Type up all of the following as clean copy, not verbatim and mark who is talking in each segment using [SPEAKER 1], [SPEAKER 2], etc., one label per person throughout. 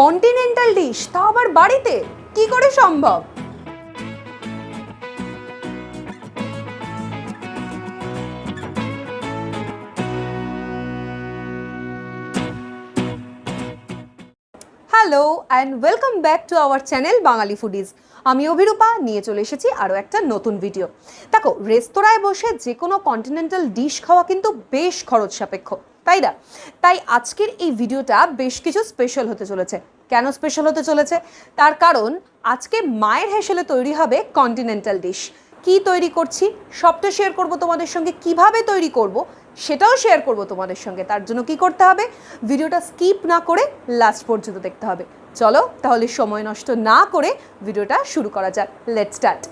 [SPEAKER 1] Continental dish, তাও আবার বাড়িতে, কি করে সম্ভব? Hello and welcome back to our channel Bangali foodies. আমি অভিরূপা নিয়ে চলে এসেছি আরও একটা নতুন ভিডিও। দেখো, রেস্তোরাঁয় বসে যে কোনো কন্টিনেন্টাল ডিশ খাওয়া কিন্তু বেশ খরচ সাপেক্ষ, তাই না? তাই আজকের এই ভিডিওটা বেশ কিছু স্পেশাল হতে চলেছে। কেন স্পেশাল হতে চলেছে? তার কারণ আজকে মায়ের হেসেলে তৈরি হবে কন্টিনেন্টাল ডিশ। কি তৈরি করছি সবটা শেয়ার করব তোমাদের সঙ্গে, কিভাবে তৈরি করব সেটাও শেয়ার করব তোমাদের সঙ্গে। তার জন্য কি করতে হবে, ভিডিওটা স্কিপ না করে লাস্ট পর্যন্ত দেখতে হবে। চলো তাহলে সময় নষ্ট না করে ভিডিওটা শুরু করা যাক। Let's start.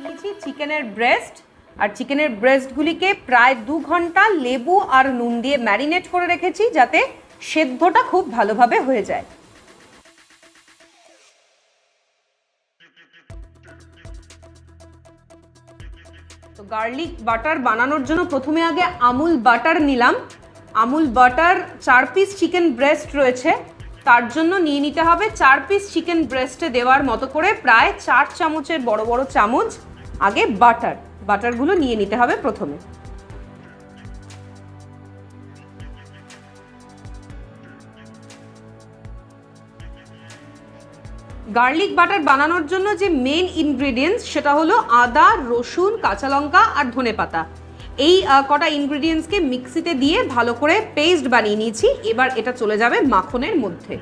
[SPEAKER 1] নিয়েছি চিকেনের ব্রেস্ট, আর চিকেনের ব্রেস্টগুলিকে প্রায় 2 ঘন্টা লেবু আর নুন দিয়ে ম্যারিনেট করে রেখেছি, যাতে সেদ্ধটা খুব ভালোভাবে হয়ে যায়। তো গার্লিক বাটার বানানোর জন্য প্রথমে আগে আমুল বাটার নিলাম। Amul butter 4 piece chicken breast রয়েছে, তার জন্য নিয়ে নিতে হবে 4 পিস চিকেন ব্রেস্টে দেওয়ার মতো করে প্রায় 4 চামচের বড় বড় চামচ আগে বাটারগুলো নিয়ে নিতে হবে প্রথমে। গার্লিক বাটার বানানোর জন্য যে মেন ইনগ্রেডিয়েন্টস সেটা হলো আদা, রসুন, কাঁচা লঙ্কা আর ধনেপাতা। এই কটা ইনগ্রেডিয়েন্টসকে মিক্সিতে দিয়ে ভালো করে পেস্ট বানিয়ে নিয়েছি। এবার এটা চলে যাবে মাখনের মধ্যে।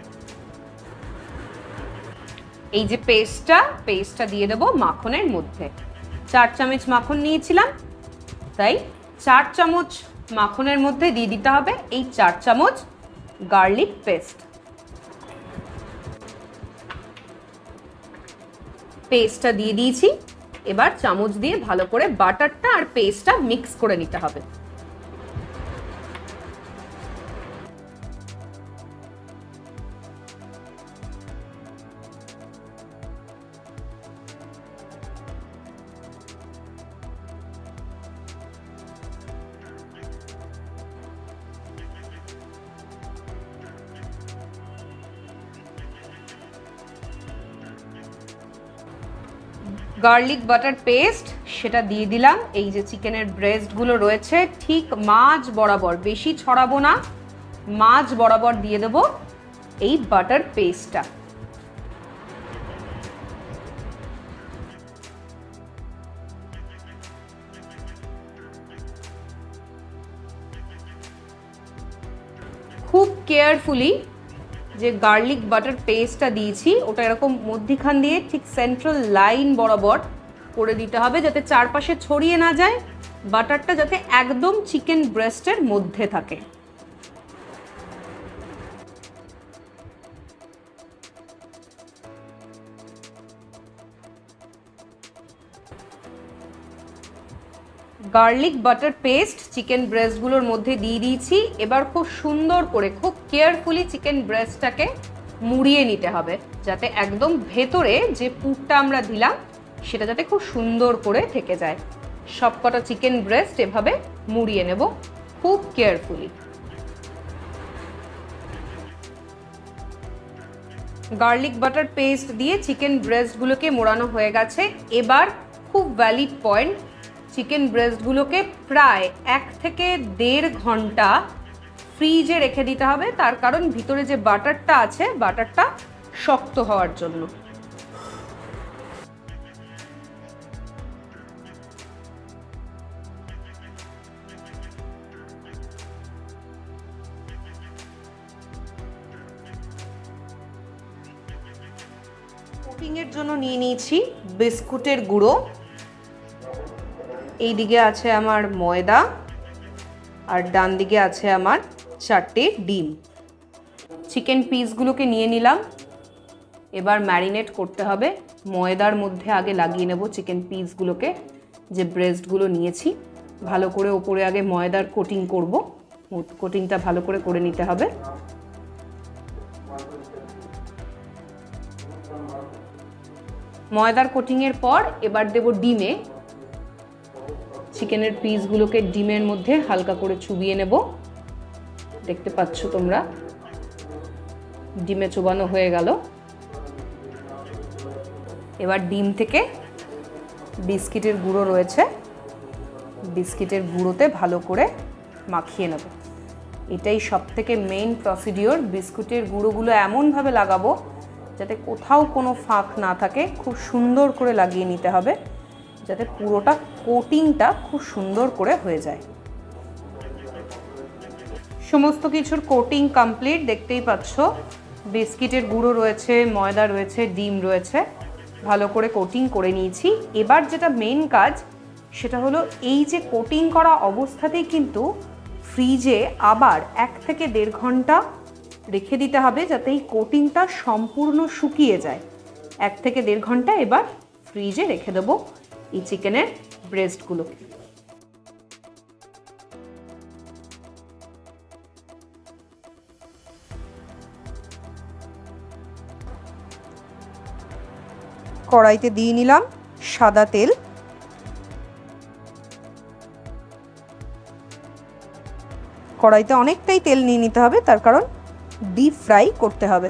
[SPEAKER 1] এই যে পেস্টটা দিয়ে দেবো মাখনের মধ্যে। 4 চামচ মাখন নিয়েছিলাম, তাই 4 চামচ মাখনের মধ্যে দিয়ে দিতে হবে এই 4 চামচ গার্লিক পেস্টটা দিয়ে দিয়েছি। এবার চামচ দিয়ে ভালো করে বাটারটা আর পেস্টটা মিক্স করে নিতে হবে। গার্লিক বাটার পেস্ট সেটা দিয়ে দিলাম। এই যে চিকেনের ব্রেস্টগুলো রয়েছে ঠিক মাঝ বরাবর, বেশি ছড়াবো না, মাঝ বরাবর দিয়ে দেবো এই বাটার পেস্টটা। খুব কেয়ারফুলি যে গার্লিক বাটার পেস্টটা দিয়েছি ওটা এরকম মধ্যিখান দিয়ে ঠিক সেন্ট্রাল লাইন বরাবর করে দিতে হবে, যাতে চারপাশে ছড়িয়ে না যায়, বাটারটা যাতে একদম চিকেন ব্রেস্টের মধ্যে থাকে। গার্লিক বাটার পেস্ট চিকেন ব্রেস্টগুলোর মধ্যে দিয়ে দিয়েছি। এবার খুব সুন্দর করে, খুব কেয়ারফুলি চিকেন ব্রেস্টটাকে মুড়িয়ে নিতে হবে, যাতে একদম ভেতরে যে পুরটা আমরা দিলাম সেটা যাতে খুব সুন্দর করে থেকে যায়। সবকটা চিকেন ব্রেস্ট এভাবে মুড়িয়ে নেব খুব কেয়ারফুলি। গার্লিক বাটার পেস্ট দিয়ে চিকেন ব্রেস্টগুলোকে মোড়ানো হয়ে গেছে। এবার খুব ভ্যালিড পয়েন্ট, চিকেন ব্রেস্টগুলোকে প্রায় 1 থেকে 1.5 ঘন্টা ফ্রিজে রেখে দিতে হবে। তার কারণ ভিতরে যে বাটারটা আছে, বাটারটা শক্ত হওয়ার জন্য। কোটিংয়ের জন্য নিয়ে নিয়েছি বিস্কুটের গুঁড়ো, এই দিকে আছে আমার ময়দা, আর ডান দিকে আছে আমার 4টে ডিম। চিকেন পিসগুলোকে নিয়ে নিলাম। এবার ম্যারিনেট করতে হবে। ময়দার মধ্যে আগে লাগিয়ে নেব চিকেন পিসগুলোকে, যে ব্রেস্টগুলো নিয়েছি। ভালো করে ওপরে আগে ময়দার কোটিং করব, কোটিংটা ভালো করে করে নিতে হবে। ময়দার কোটিংয়ের পর এবার দেব ডিমে। চিকেনের পিসগুলোকে ডিমের মধ্যে হালকা করে চুবিয়ে নেব। দেখতে পাচ্ছ তোমরা ডিমে চোবানো হয়ে গেল। এবার ডিম থেকে বিস্কিটের গুঁড়ো রয়েছে, বিস্কিটের গুঁড়োতে ভালো করে মাখিয়ে নেব। এটাই সবথেকে মেইন প্রসিডিওর। বিস্কুটের গুঁড়োগুলো এমনভাবে লাগাবো যাতে কোথাও কোনো ফাঁক না থাকে। খুব সুন্দর করে লাগিয়ে নিতে হবে যাতে পুরোটা কোটিংটা খুব সুন্দর করে হয়ে যায়। সমস্ত কিছুর কোটিং কমপ্লিট, দেখতেই পাচ্ছ বিস্কিটের গুঁড়ো রয়েছে, ময়দা রয়েছে, ডিম রয়েছে, ভালো করে কোটিং করে নিয়েছি। এবার যেটা মেইন কাজ সেটা হলো এই যে কোটিং করা অবস্থাতেই কিন্তু ফ্রিজে আবার 1 থেকে 1.5 ঘন্টা রেখে দিতে হবে যাতে এই কোটিংটা সম্পূর্ণ শুকিয়ে যায়। 1 থেকে 1.5 ঘন্টা এবার ফ্রিজে রেখে দেবো এই চিকেনের ব্রেস্টগুলোকে। কড়াইতে দিয়ে নিলাম সাদা তেল। কড়াইতে অনেকটাই তেল নিয়ে নিতে হবে, তার কারণ ডিপ ফ্রাই করতে হবে।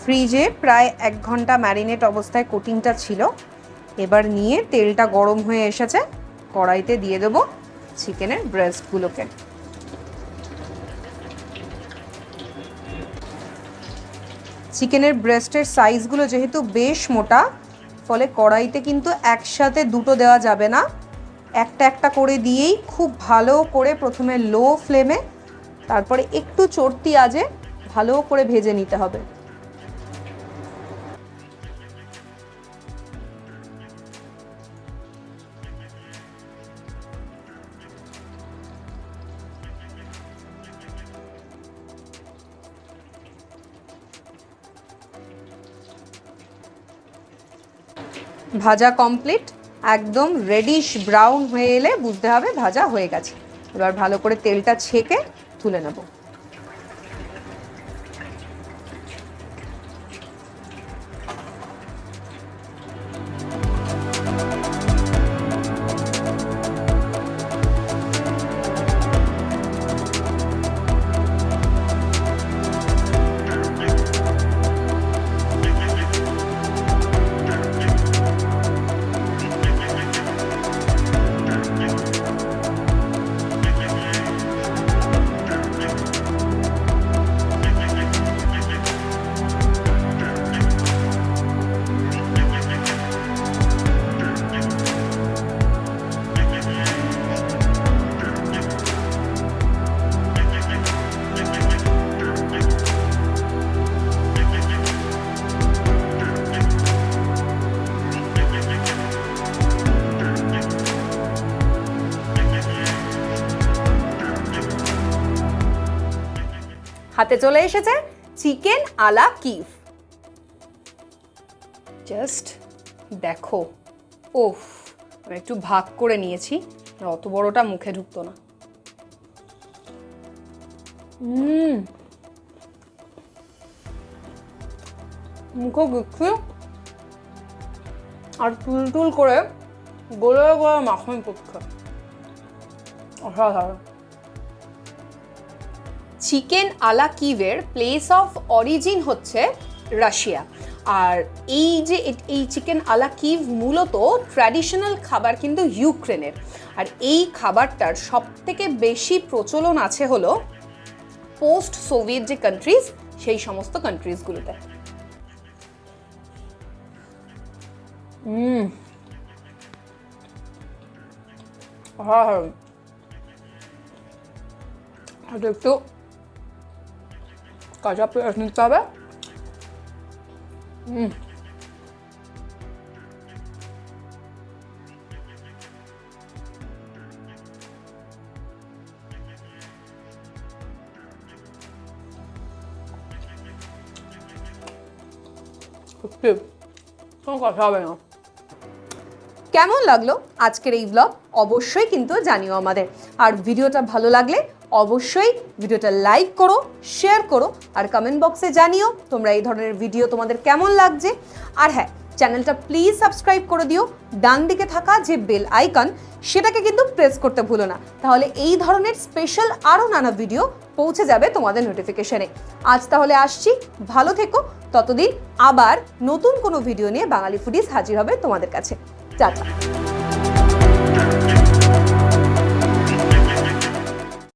[SPEAKER 1] ফ্রিজে প্রায় 1 ঘন্টা ম্যারিনেট অবস্থায় কোটিংটা ছিল। এবার নিয়ে তেলটা গরম হয়ে এসেছে, কড়াইতে দিয়ে দেবো চিকেনের ব্রেস্টগুলোকে। চিকেনের ব্রেস্টের সাইজগুলো যেহেতু বেশ মোটা, ফলে কড়াইতে কিন্তু একসাথে দুটো দেওয়া যাবে না, একটা একটা করে দিয়েই খুব ভালো করে প্রথমে লো ফ্লেমে, তারপরে একটু চড়তি আঁচে ভালো করে ভেজে নিতে হবে। ভাজা কমপ্লিট, একদম রেডিশ ব্রাউন হয়ে এলে বুঝতে হবে ভাজা হয়ে গেছে। এবার ভালো করে তেলটা ছেঁকে তুলে নেব। হাতে চলে এসেছে চিকেন আলা কিভ। জাস্ট দেখো, ওফ, আমি একটু ভাগ করে নিয়েছি, অত বড়টা মুখে ঢুকতো না। মুখে দিচ্ছি আর টুলটুল করে গোলে গোলে মাখন পক্ষে অসাধারণ। চিকেন আলা কিভের প্লেস অফ অরিজিন হচ্ছে রাশিয়া। আর এই চিকেন আলা কিভ মূলত ট্র্যাডিশনাল খাবার কিন্তু ইউক্রেনের। আর এই খাবারটার সবথেকে বেশি প্রচলন আছে হলো পোস্ট সোভিয়েত যে কান্ট্রিজ, সেই সমস্ত কান্ট্রিজগুলোতে। একটু কাঁচা পেঁয়াজ নিতে হবে। কোনো কথা হবে না। কেমন লাগলো আজকের এই ব্লগ অবশ্যই কিন্তু জানিও আমাদের। আর ভিডিওটা ভালো লাগলে অবশ্যই ভিডিওটা লাইক করো, শেয়ার করো, আর কমেন্ট বক্সে জানিও তোমরা এই ধরনের ভিডিও তোমাদের কেমন লাগছে। আর হ্যাঁ, চ্যানেলটা প্লিজ সাবস্ক্রাইব করে দিও। ডান দিকে থাকা যে বেল আইকন সেটাকে কিন্তু প্রেস করতে ভুলো না, তাহলে এই ধরনের স্পেশাল আরও নানা ভিডিও পৌঁছে যাবে তোমাদের নোটিফিকেশনে। আজ তাহলে আসছি, ভালো থেকো। ততদিন আবার নতুন কোনো ভিডিও নিয়ে বাঙালি ফুডিজ হাজির হবে তোমাদের কাছে। টাটা।